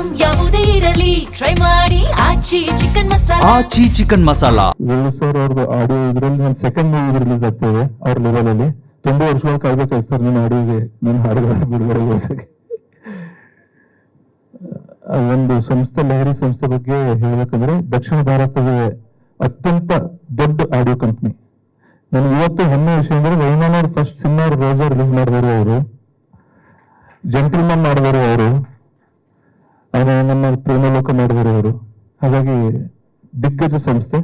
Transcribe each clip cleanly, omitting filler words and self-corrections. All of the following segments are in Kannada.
ಐಟಂ ಯಾವುದೇ ಇರಲಿ ಟ್ರೈ ಮಾಡಿ ಆಚಿ ಚಿಕನ್ ಮಸಾಲಾ. ಸರ್ ಅವ್ರದ್ದು ಆಡಿಯೋ ಇದರಲ್ಲಿ ನನ್ನ ಸೆಕೆಂಡ್ ಮೂವಿ ರಿಲೀಸ್ ಆಗ್ತದೆ ಅವ್ರ ಲೆವೆಲ್ ಅಲ್ಲಿ. ತುಂಬಾ ವರ್ಷಗಳ ಕಾಯ್ಬೇಕಾಯ್ತು ಸರ್ ನಿಮ್ಮ ಆಡಿಯೋಗೆ, ನಿಮ್ಮ ಹಾಡುಗಳ ಬಿಡುಗಡೆಗೋಸ್ಕರ. ಒಂದು ಸಂಸ್ಥೆ, ಲಹರಿ ಸಂಸ್ಥೆ ಬಗ್ಗೆ ಹೇಳ್ಬೇಕಂದ್ರೆ ದಕ್ಷಿಣ ಭಾರತದ ಅತ್ಯಂತ ದೊಡ್ಡ ಆಡಿಯೋ ಕಂಪ್ನಿ. ನನಗೆ ಇವತ್ತು ಹೆಮ್ಮೆ ವಿಷಯ ಅಂದ್ರೆ ವೈಮಾನ ಅವ್ರು ಫಸ್ಟ್ ಸಿನಿಮಾ ರೋಜಾ ರಿಲೀಸ್ ಮಾಡಿದವರು ಅವರು, ಜೆಂಟಲ್ಮನ್ ಮಾಡಿದವರು ಅವರು, ನಮ್ಮ ಪ್ರೇಮಲೋಕ ಮಾಡಿದವರು ಅವರು. ಹಾಗಾಗಿ ದಿಗ್ಗಜ ಸಂಸ್ಥೆ.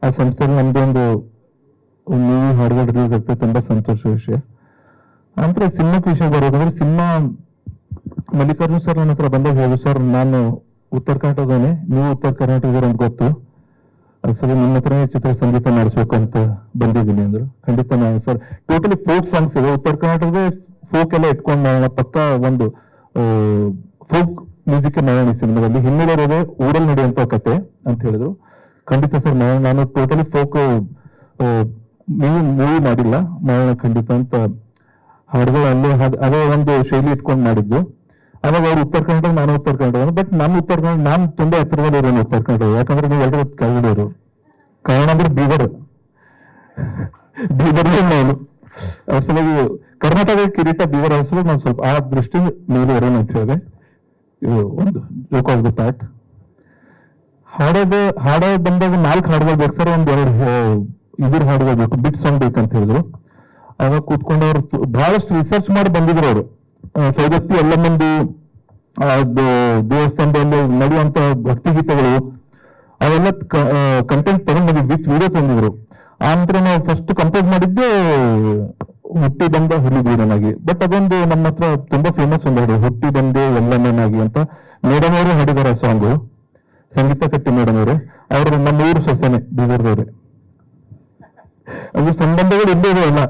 ಆ ಸಂಸ್ಥೆಯಲ್ಲಿ ನಮ್ದೊಂದು ಮೂವಿ ಹಾಡುಗಳು ರಿಲೀಸ್ ಆಗ್ತದೆ, ತುಂಬಾ ಸಂತೋಷ ವಿಷಯ. ನಂತರ ಸಿನಿಮಾಕ್ಕೆ ವಿಷಯ ಬರೋದಂದ್ರೆ, ಸಿನಿಮಾ ಮಲ್ಲಿಕಾರ್ಜುನ್ ಸರ್ ನನ್ನ ಹತ್ರ ಬಂದಾಗ ಹೇಳಿ, ಸರ್ ನಾನು ಉತ್ತರ ಕರ್ನಾಟಕದವನೇ, ನೀವು ಉತ್ತರ ಕರ್ನಾಟಕದವ್ರು ಅಂತ ಗೊತ್ತು, ಸರಿ ನಿಮ್ಮ ಹತ್ರ ಚಿತ್ರ ಸಂಗೀತ ಮಾಡಿಸ್ಬೇಕು ಅಂತ ಬಂದಿದ್ದೀನಿ ಅಂದ್ರು. ಖಂಡಿತ ನಾನು ಸರ್ ಟೋಟಲಿ ಫೋಕ್ ಸಾಂಗ್ಸ್ ಇದೆ, ಉತ್ತರ ಕರ್ನಾಟಕದ ಫೋಕ್ ಎಲ್ಲ ಇಟ್ಕೊಂಡು ಮಾಡೋಣ, ಪಕ್ಕ ಒಂದು ಫೋಕ್ ಮ್ಯೂಸಿಕ್ ಮಾಡೋಣ ಈ ಸಿನಿಮಾದಲ್ಲಿ. ಹಿನ್ನೆಲೆ ಊರಲ್ಲಿ ನಡೆಯುವಂತ ಕತೆ ಅಂತ ಹೇಳಿದ್ರು. ಖಂಡಿತ ಸರ್ ನಾನು ಟೋಟಲಿ ಫೋಕ್ ಮೂವಿ ಮಾಡಿಲ್ಲ, ಮಾಡೋಣ ಖಂಡಿತ ಅಂತ ಹಾಡುಗಳು ಅಲ್ಲೇ ಅದೇ ಒಂದು ಶೈಲಿ ಇಟ್ಕೊಂಡು ಮಾಡಿದ್ದು. ಅವಾಗ ಅವ್ರು ಉತ್ತರ ಕನ್ನಡ, ನಾನು ಉತ್ತರ ಕನ್ನಡ. ಬಟ್ ನಮ್ಮ ಉತ್ತರ ಕನ್ನಡ ನಾನು ತುಂಬಾ ಹತ್ತಿರದಲ್ಲಿ ಇರೋನು ಉತ್ತರ ಕನ್ನಡ. ಯಾಕಂದ್ರೆ ನೀವು ಎಲ್ಲರೂ ಕೆಳಗಡೆಯವರು, ಕಾರಣ ಅಂದ್ರೆ ಬೀದರ್ ನಾನು ಅವ್ರ ಸಲುವಾಗಿ ಕರ್ನಾಟಕದ ಕಿರೀಟ ಬೀದರ್ ಅನ್ಸಲು ನಾವು ಸ್ವಲ್ಪ ಆ ದೃಷ್ಟಿ ಮೇಲೆ ಇರೋನು ಅಂತ ಹೇಳಿದೆ. ಇದು ಒಂದು ಜೋಕ್ ಆಫ್ ದ ಪಾರ್ಟ್. ಹಾಡೋ ಬಂದಾಗ 4 ಹಾಡುಗಳು ಬೇಕು ಸರ್, ಒಂದ್ 2 ಹಾಡುಗಳು ಬೇಕು, ಬಿಟ್ ಸಾಂಗ್ ಬೇಕಂತ ಹೇಳಿದ್ರು. ಆವಾಗ ಕೂತ್ಕೊಂಡು ಅವ್ರು ಬಹಳಷ್ಟು ರಿಸರ್ಚ್ ಮಾಡಿ ಬಂದಿದ್ರು ಅವರು. ಸೌದತ್ತಿ ಎಲ್ಲಮ್ಮಂದು ದೇವಸ್ಥಾನದಲ್ಲಿ ನಡೆಯುವಂತ ಭಕ್ತಿಗೀತೆಗಳು ಅವೆಲ್ಲ ಕಂಟೆಂಟ್ ತಗೊಂಡು ಬಂದಿದ್ವಿ, ವಿತ್ ವಿಡಿಯೋ ತಂದಿದ್ರು. ಆ ನಂತರ ನಾವು ಫಸ್ಟ್ ಕಂಪೋಸ್ ಮಾಡಿದ್ದೆ ಹುಟ್ಟಿ ಬಂದ ಹುಲಿಬೀರನಾಗಿ. ಬಟ್ ಅದೊಂದು ನಮ್ಮ ಹತ್ರ ತುಂಬಾ ಫೇಮಸ್ ಒಂದು ಹಾಡು, ಹುಟ್ಟಿ ಬಂದೆ ಎಲ್ಲಮ್ಮನಾಗಿ ಅಂತ. ಮೇಡಮ್ ಅವರು ಹಾಡಿದಾರೆ ಆ ಸಾಂಗು, ಸಂಗೀತ ಕಟ್ಟಿ ಮೇಡಮ್ ಅವರು. ಅವರು ನಮ್ಮ ಊರು ಸೊಸೆನೆ, ಬೀದರ್ದವ್ರೆ. ಅದು ಸಂಬಂಧಗಳು ಇಲ್ಲೇ ಇಲ್ಲ.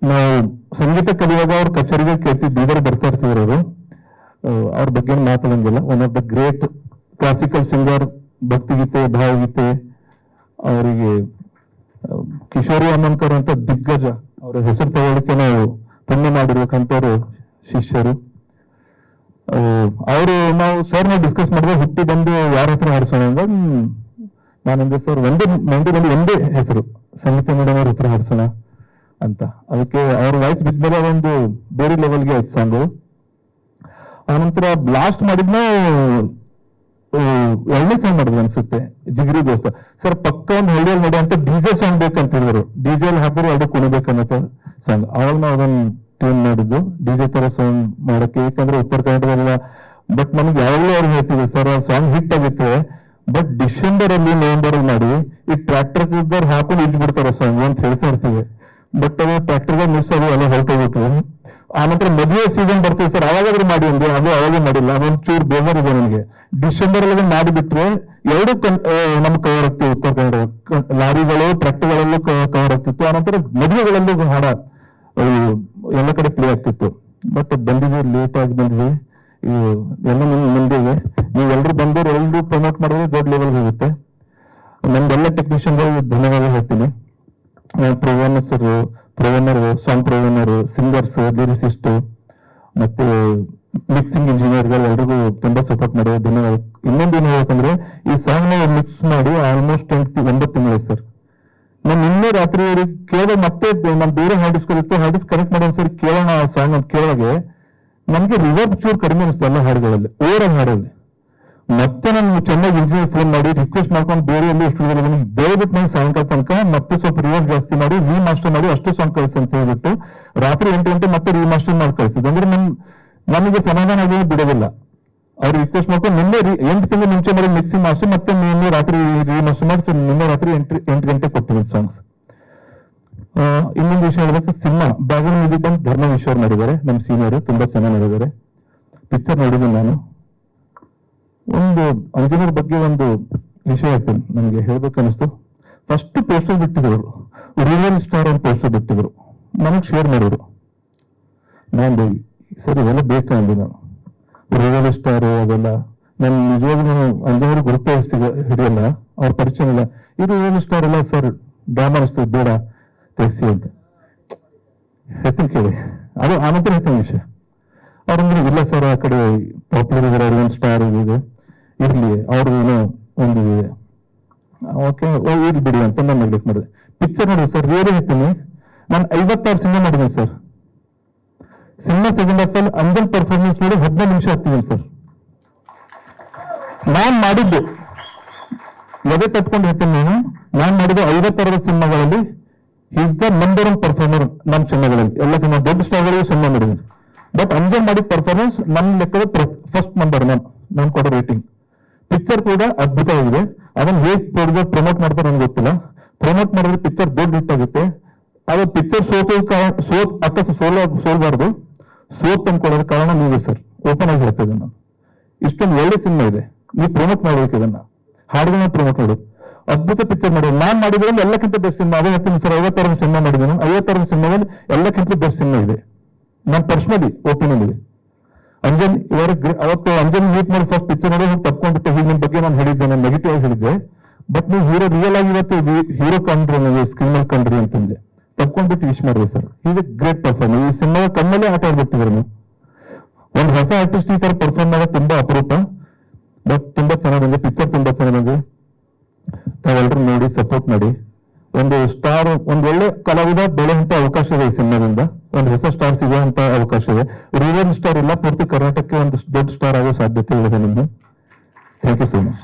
ನಾವು ಸಂಗೀತ ಕಲಿಯುವಾಗ ಅವ್ರ ಕಚೇರಿಗೆ ಕೇಳ್ತೀವಿ, ಬೀದರ್ ಬರ್ತಾ ಇರ್ತಿದ್ರು ಅವರು. ಅವ್ರ ಬಗ್ಗೆ ಮಾತಾಡಂಗಿಲ್ಲ. One of the great classical singer, ಭಕ್ತಿಗೀತೆ, ಭಾವಗೀತೆ. ಅವರಿಗೆ ಕಿಶೋರಿ ಅಮ್ಮನ್ಕರ್ ಅಂತ ದಿಗ್ಗಜ, ಅವರ ಹೆಸರು ತಗೊಳ್ಳಿಕ್ಕೆ ನಾವು ಪುಣ್ಯ ಮಾಡಿರ್ಬೇಕಂತವ್ರು ಶಿಷ್ಯರು ಅವರು. ನಾವು ಸರ್ ನಾವು ಡಿಸ್ಕಸ್ ಮಾಡಿದ್ರೆ ಹುಟ್ಟಿ ಬಂದು ಯಾರ ಹತ್ರ ಹಾಡಿಸೋಣ ಅಂದ್ರೆ ನಾನಂದ್ರೆ ಸರ್ ಒಂದೇ ಹೆಸರು, ಸಂಗೀತ ಮೇಡಮ್ ಅವ್ರ ಹತ್ರ ಹಾಡ್ಸೋಣ ಅಂತ. ಅದಕ್ಕೆ ಅವ್ರ ವಾಯ್ಸ್ ಬಿದ್ಮೇಲೆ ಒಂದು ಬೇರೆ ಲೆವೆಲ್ಗೆ ಆಯ್ತು ಸಾಂಗು. ಆನಂತರ ಬ್ಲಾಸ್ಟ್ ಮಾಡಿದ್ನ 2ನೇ ಸಾಂಗ್ ಮಾಡಿದ್ವಿ ಅನ್ಸುತ್ತೆ, ಜಿಗಿರಿ ದೋಸ್ತ. ಸರ್ ಪಕ್ಕ ಒಂದು ಹಳ್ಳಿಯಲ್ಲಿ ನಡೆಯುವಂತ ಡಿಜೆ ಸಾಂಗ್ ಬೇಕಂತ ಹೇಳಿದ್ರು, ಡಿಜೆ ಅಲ್ಲಿ ಹಾಕಿದ್ರು 2 ಕುಣಿಬೇಕನ್ನೋ ಸಾಂಗ್. ಅವಾಗ ನಾವು ಅದನ್ನ ಟ್ಯೂನ್ ಮಾಡಿದ್ದು ಡಿಜೆ ತರ ಸಾಂಗ್ ಮಾಡಕ್ಕೆ, ಯಾಕಂದ್ರೆ ಉತ್ತರ ಕನ್ನಡದಲ್ಲ. ಬಟ್ ನಮ್ಗೆ ಯಾವಾಗಲೂ ಅವ್ರು ಹೇಳ್ತಿದ್ರು ಸರ್ ಆ ಸಾಂಗ್ ಹಿಟ್ ಆಗುತ್ತೆ, ಬಟ್ ಡಿಸೆಂಬರ್ ಅಲ್ಲಿ ನವೆಂಬರ್ ಅಲ್ಲಿ ಮಾಡಿ ಈ ಟ್ರ್ಯಾಕ್ಟರ್ ಹಾಕೊಂಡು ಇಟ್ಟು ಬಿಡ್ತಾರೆ ಸಾಂಗ್ ಅಂತ ಹೇಳ್ತಾ ಇರ್ತೀವಿ. ಬಟ್ ಅದು ಟ್ರ್ಯಾಕ್ಟರ್ಗೆ ಮಿಸ್ ಅದು ಎಲ್ಲ ಹೊರಟೋಗ್ಬಿಟ್ರು. ಆನಂತರ ಮದುವೆ ಸೀಸನ್ ಬರ್ತೀವಿ ಸರ್, ಅವಾಗಾದ್ರೂ ಮಾಡಿ ಅಂದೆ, ಅದು ಅವಾಗೇ ಮಾಡಿಲ್ಲ. ಅದೊಂದು ಚೂರು ಬೇಜಾರ್ ಇದೆ ನನಗೆ. ಡಿಸೆಂಬರ್ ಅಲ್ಲಿ ಮಾಡಿಬಿಟ್ರೆ 2 ನಮ್ಗೆ ಕವರ್ ಆಗ್ತಿವಿ. ಉತ್ತರ ಕನ್ನಡ ಲಾರಿಗಳು ಟ್ರ್ಯಾಕ್ಟರ್ಗಳಲ್ಲೂ ಕವರ್ ಆಗ್ತಿತ್ತು. ಆನಂತರ ಮದುವೆಗಳಲ್ಲೂ ಹಾಡ ಎಲ್ಲ ಕಡೆ ಪ್ಲೇ ಆಗ್ತಿತ್ತು. ಬಟ್ ಬಂದಿದ್ವಿ, ಲೇಟ್ ಆಗಿ ಬಂದಿದ್ವಿ. ಎಲ್ಲ ಮುಂದೆ ಇದೆ. ನೀವೆಲ್ಲರೂ ಬಂದವರು ಎಲ್ಲರೂ ಪ್ರಮೋಟ್ ಮಾಡಿದ್ರೆ ದೊಡ್ಡ ಲೆವೆಲ್ ಹೋಗುತ್ತೆ. ನಮ್ದೆಲ್ಲ ಟೆಕ್ನಿಷಿಯನ್ಗಳು ಧನ್ಯವಾದ ಹೇಳ್ತೀನಿ. ಪ್ರೊವೈನರ್, ಸಾಂಗ್ ಪ್ರೊವೈನರ್, ಸಿಂಗರ್ಸ್, ಲಿರಿಸಿಸ್ಟ್, ಮತ್ತೆ ಮಿಕ್ಸಿಂಗ್ ಇಂಜಿನಿಯರ್ಗಳು ಎಲ್ರಿಗೂ ತುಂಬಾ ಸಪೋರ್ಟ್ ಮಾಡೋದು ಧನ್ಯವಾದ. ಇನ್ನೊಂದೇನು ಹೇಳ್ಬೇಕಂದ್ರೆ, ಈ ಸಾಂಗ್ ನ ಮಿಕ್ಸ್ ಮಾಡಿ ಆಲ್ಮೋಸ್ಟ್ 9 ತಿಂಗಳು ಸರ್. ನಾನು ನಿನ್ನೆ ರಾತ್ರಿ ಕೇಳಿದ ಮತ್ತೆ ನಾನು ಬೇರೆ ಹಾರ್ಡಿಸ್ ಕನೆಕ್ಟ್ ಮಾಡೋ ಸರಿ ಕೇಳೋಣ ಆ ಸಾಂಗ್ ಅಂತ ಕೇಳೋಗೆ ನಮ್ಗೆ ರಿವರ್ಬ್ ಚೂರು ಕಡಿಮೆ ಅನಿಸ್ತು ಎಲ್ಲ ಹಾಡುಗಳಲ್ಲಿ, ಓವರ್ ಹಾಡಲ್ಲಿ. ಮತ್ತೆ ನಾನು ಚೆನ್ನಾಗಿ ಇಂಜಿನಿಯರ್ ಫೋನ್ ಮಾಡಿ ರಿಕ್ವೆಸ್ಟ್ ಮಾಡ್ಕೊಂಡು ಬೇರೆ ಎಲ್ಲಿ ಸ್ಟುಡಿಯೋದಲ್ಲಿ ದಯವಿಟ್ಟು ನಾನು ಸಾಯಂಕಾಲ ತನಕ ಮತ್ತೆ ಸ್ವಲ್ಪ ರಿವರ್ಸ್ ಜಾಸ್ತಿ ಮಾಡಿ ರೀಮಾಸ್ಟರ್ ಮಾಡಿ ಅಷ್ಟು ಸಾಂಗ್ ಕಳಿಸಿ ಅಂತ ಹೇಳ್ಬಿಟ್ಟು ರಾತ್ರಿ 8 ಗಂಟೆ ಮತ್ತೆ ರೀಮಾಸ್ಟರ್ ಮಾಡಿ ಕಳಿಸಿದ್ದು. ಅಂದ್ರೆ ನಮಗೆ ಸಮಾಧಾನ ಆಗಿ ಬಿಡೋದಿಲ್ಲ. ಅವ್ರು ರಿಕ್ವೆಸ್ಟ್ ಮಾಡ್ಕೊಂಡು ನಿನ್ನೆ 8 ತಿಂಗಳು ಮುಂಚೆ ಮಾಡಿ ಮಿಕ್ಸಿಂಗ್ ಮಾಸ್ಟರ್, ಮತ್ತೆ ನಿನ್ನೆ ರಾತ್ರಿ ರೀಮಾಸ್ಟರ್ ಮಾಡಿ ನಿನ್ನೆ ರಾತ್ರಿ 8 ಗಂಟೆ ಕೊಟ್ಟಿದ್ದೀನಿ ಸಾಂಗ್ಸ್. ಇನ್ನೊಂದು ವಿಷಯ ಹೇಳ್ಬೇಕು, ಸಿನಿಮಾ ಬ್ಯಾಕ್ಗ್ರೌಂಡ್ ಮ್ಯೂಸಿಕ್ ಬಂದು ಧರ್ಮೇಶ್ವರ್ ಮಾಡಿದ್ದಾರೆ, ನಮ್ಮ ಸೀನಿಯರ್, ತುಂಬಾ ಚೆನ್ನಾಗಿ ಮಾಡಿದ್ದಾರೆ. ಪಿಕ್ಚರ್ ನೋಡಿದ್ದೀನಿ ನಾನು. ಒಂದು ಅಂಜನೀರ್ ಬಗ್ಗೆ ಒಂದು ವಿಷಯ ಹೇಳ್ತೀನಿ, ನನಗೆ ಹೇಳ್ಬೇಕನ್ನಿಸ್ತು. ಫಸ್ಟ್ ಪೋಸ್ಟರ್ ಬಿಟ್ಟಿದ್ರು, ರಿಯಲ್ ಸ್ಟಾರ್ ಅಂತ ಪೋಸ್ಟರ್ ಬಿಟ್ಟಿದ್ರು, ನನಗೆ ಶೇರ್ ಮಾಡಿದ್ರು. ನಾನು ಸರಿ ಇವೆಲ್ಲ ಬೇಕಾ ಅಂದೆ ನಾನು. ರಿಯಲ್ ಸ್ಟಾರ್ ಅದೆಲ್ಲ ನಾನು ನಿಜವಾಗ್ಲೂ ನಾನು ಅಂಜನೀರ್ ಗುರುತ ಹಿಡಿಯಲ್ಲ, ಅವ್ರ ಪರಿಚಯ ಇಲ್ಲ. ಇದು ರಿಯಲ್ ಸ್ಟಾರ್ ಎಲ್ಲ ಸರ್ ಡ್ರಾಮಾ ಅನಿಸ್ತದೆ, ಬೇಡ ತೆಗ್ಸಿ ಅಂತ ಹೇಳ್ತೀನಿ ಕೇಳಿ. ಅದು ಆನಂತರ ಹೇಳ್ತೀನಿ ವಿಷಯ. ಅವ್ರಂದ್ರೆ ಇಲ್ಲ ಸರ್ ಆ ಕಡೆ ಪಾಪ್ಯುಲರ್ ಇದ್ದಾರೆ ಒಂದು ಸ್ಟಾರ್ ಇದೆ ಇರ್ಲಿ ಅವ್ರದ್ದು ಏನೋ ಒಂದು ಇದೆ ಓಕೆ ಇರ್ಲಿ ಬಿಡಿ ಅಂತ ನಾನು ನೆಗ್ಲೆಕ್ಟ್ ಮಾಡಿದೆ. ಪಿಕ್ಚರ್ ನೋಡಿ ಸರ್ ರಿಯಲಿ ಹೇಳ್ತೀನಿ, ನಾನು 56 ಸಿನಿಮಾ ಮಾಡಿದ್ದೀನಿ ಸರ್. ಸಿನಿಮಾ ಸೆಕೆಂಡ್ ಹಾಫ್ ಅಲ್ಲಿ ಅಂಜಲ್ ಪರ್ಫಾರ್ಮೆನ್ಸ್ ನೋಡಿ 15 ನಿಮಿಷ ಆಗ್ತಿದ್ದೀನಿ ಸರ್. ನಾನ್ ಮಾಡಿದ್ದು ಎದೆ ತಟ್ಕೊಂಡು ಹೇಳ್ತೀನಿ, ನಾನು ಮಾಡಿದ 56 ಸಿನಿಮಾಗಳಲ್ಲಿ ಈಸ್ ದ ನಂಬರ್ 1 ಪರ್ಫಾರ್ಮರ್ ನಮ್ಮ ಸಿನಿಮಾಗಳಲ್ಲಿ. ಎಲ್ಲಕ್ಕಿಂತ ದೊಡ್ಡ ಸ್ಟಾರ್ಗಳು ಸಿನಿಮಾ ಮಾಡಿದ್ದೀನಿ. ಬಟ್ ಅಂಜಲ್ ಮಾಡಿದ ಪರ್ಫಾರ್ಮೆನ್ಸ್ ನನ್ನ ಲೆಕ್ಕದ ಫಸ್ಟ್ ನಂಬರ್ ನಾನು ಕೊಡೋ ರೇಟಿಂಗ್. ಪಿಕ್ಚರ್ ಕೂಡ ಅದ್ಭುತವಾಗಿದೆ. ಅದನ್ನ ಹೇಗೆ ಪ್ರಮೋಟ್ ಮಾಡ್ತಾರೆ ನನಗೆ ಗೊತ್ತಿಲ್ಲ. ಪ್ರಮೋಟ್ ಮಾಡಿದ್ರೆ ಪಿಕ್ಚರ್ ದೊಡ್ಡ ಹಿಟ್ ಆಗುತ್ತೆ. ಅದು ಪಿಕ್ಚರ್ ಸೋಲ್ಬಾರ್ದು, ಸೋತ್ ಅಂದ್ಕೊಳ್ಳೋದ ಕಾರಣ ನೀವೇ ಸರ್. ಓಪನ್ ಆಗಿ ಹೇಳ್ತಾ ಇದ್ದೀನಿ ನಾನು. ಇಷ್ಟೊಂದು ಒಳ್ಳೆ ಸಿನಿಮಾ ಇದೆ, ನೀವು ಪ್ರಮೋಟ್ ಮಾಡ್ಬೇಕು ಇದನ್ನ, ಹಾಡುಗಳನ್ನ ಪ್ರಮೋಟ್ ಮಾಡು. ಅದ್ಭುತ ಪಿಕ್ಚರ್ ಮಾಡಿ. ನಾನ್ ಮಾಡಿದ್ರಲ್ಲಿ ಎಲ್ಲಕ್ಕಿಂತ ಬೆಸ್ಟ್ ಸಿನಿಮಾ ಅದೇ ಹೇಳ್ತೀನಿ ಸರ್. 56 ಸಿನಿಮಾ ಮಾಡಿದ್ದೀನಿ. 56 ಸಿನಿಮಾದಲ್ಲಿ ಎಲ್ಲಕ್ಕಿಂತ ಬೆಸ್ಟ್ ಸಿನಿಮಾ ಇದೆ ನಾನು ಪರ್ಸನಲಿ ಒಪಿನಿಯನ್ ಇದೆ. ಅಂಜನ್ ಅವತ್ತು ಅಂಜನ್ ಮೀಟ್ ಮಾಡಿ ಫಸ್ಟ್ ಪಿಕ್ಚರ್ ನೋಡಿ ತಪ್ಕೊಂಡ್ಬಿಟ್ಟೆ. ಹೀಗೆ ನಿಮ್ ಬಗ್ಗೆ ನಾನು ಹೇಳಿದ್ದೆ, ನಾನು ನೆಗೆಟಿವ್ ಆಗಿ ಹೇಳಿದ್ದೆ. ಬಟ್ ನೀವು ಹೀರೋ ರಿಯಲ್ ಆಗಿ ಇವತ್ತು ಹೀರೋ ಕಂಡ್ರಿ, ನೀವು ಸ್ಕ್ರೀನ್ ಅಲ್ಲಿ ಕಂಡ್ರಿ ಅಂತಂದೆ. ತಪ್ಕೊಂಡ್ಬಿಟ್ಟು ವಿಶ್ ಮಾಡಿದೆ ಸರ್. ಈಗ ಗ್ರೇಟ್ ಪರ್ಫಾರ್ಮೆನ್ಸ್. ಈ ಸಿನಿಮಾ ಕಣ್ಣಲ್ಲೇ ಆಟ ಆಡ್ಬಿಟ್ಟಿದ್ರು ನೀವು. ಒಂದು ಹೊಸ ಆರ್ಟಿಸ್ಟ್ ಈ ತರ ಪರ್ಫಾರ್ಮ್ ಮಾಡೋದು ತುಂಬಾ ಅಪರೂಪ. ಬಟ್ ತುಂಬಾ ಚೆನ್ನಾಗಿ ಬಂದಿದೆ ಪಿಕ್ಚರ್, ತುಂಬಾ ಚೆನ್ನಾಗಿ ಬಂದಿದೆ. ತಾವೆಲ್ಲರೂ ನೋಡಿ ಸಪೋರ್ಟ್ ಮಾಡಿ. ಒಂದು ಸ್ಟಾರ್, ಒಂದು ಒಳ್ಳೆ ಕಲಾವಿದ ಬೆಳೆಯುವಂತ ಅವಕಾಶ ಇದೆ ಈ ಸಿನಿಮಾದಿಂದ. ಒಂದು ಹೊಸ ಸ್ಟಾರ್ ಸಿಗುವಂತ ಅವಕಾಶ ಇದೆ. ರೂರಲ್ ಸ್ಟಾರ್ ಇಲ್ಲ, ಪೂರ್ತಿ ಕರ್ನಾಟಕಕ್ಕೆ ಒಂದು ದೊಡ್ಡ ಸ್ಟಾರ್ ಆಗೋ ಸಾಧ್ಯತೆ ಇದೆ ನಿಮ್ದು. Thank you so much.